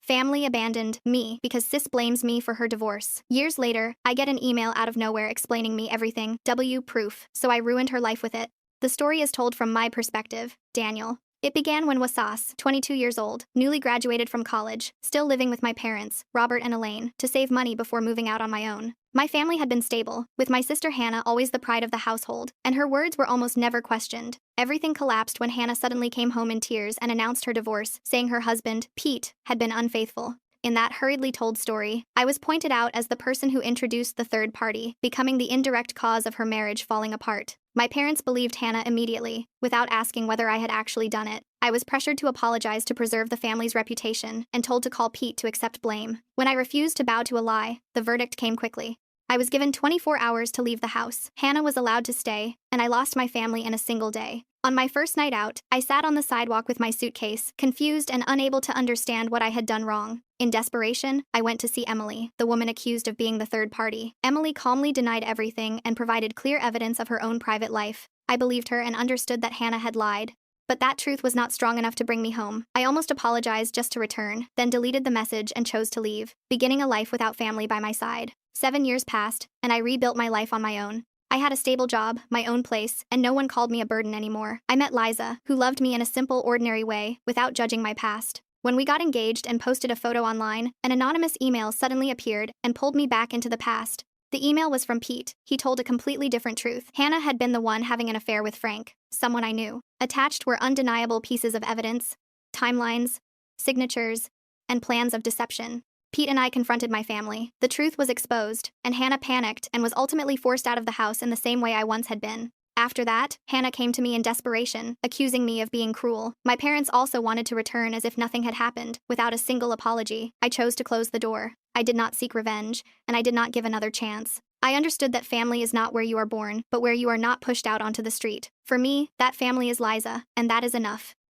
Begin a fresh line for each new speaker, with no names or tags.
Family abandoned me because sis blames me for her divorce. Years later, I get an email out of nowhere explaining me everything. Proof. So I ruined her life with it. The story is told from my perspective, Daniel. It began when Wasas, 22 years old, newly graduated from college, still living with my parents, Robert and Elaine, to save money before moving out on my own. My family had been stable, with my sister Hannah always the pride of the household, and her words were almost never questioned. Everything collapsed when Hannah suddenly came home in tears and announced her divorce, saying her husband, Pete, had been unfaithful. In that hurriedly told story, I was pointed out as the person who introduced the third party, becoming the indirect cause of her marriage falling apart. My parents believed Hannah immediately, without asking whether I had actually done it. I was pressured to apologize to preserve the family's reputation, and told to call Pete to accept blame. When I refused to bow to a lie, the verdict came quickly. I was given 24 hours to leave the house. Hannah was allowed to stay, and I lost my family in a single day. On my first night out, I sat on the sidewalk with my suitcase, confused and unable to understand what I had done wrong. In desperation, I went to see Emily, the woman accused of being the third party. Emily calmly denied everything and provided clear evidence of her own private life. I believed her and understood that Hannah had lied. But that truth was not strong enough to bring me home. I almost apologized just to return, then deleted the message and chose to leave, beginning a life without family by my side. 7 years passed, and I rebuilt my life on my own. I had a stable job, my own place, and no one called me a burden anymore. I met Liza, who loved me in a simple, ordinary way, without judging my past. When we got engaged and posted a photo online, an anonymous email suddenly appeared and pulled me back into the past. The email was from Pete. He told a completely different truth. Hannah had been the one having an affair with Frank, someone I knew. Attached were undeniable pieces of evidence, timelines, signatures, and plans of deception. Pete and I confronted my family. The truth was exposed, and Hannah panicked and was ultimately forced out of the house in the same way I once had been. After that, Hannah came to me in desperation, accusing me of being cruel. My parents also wanted to return as if nothing had happened, without a single apology. I chose to close the door. I did not seek revenge, and I did not give another chance. I understood that family is not where you are born, but where you are not pushed out onto the street. For me, that family is Liza, and that is enough.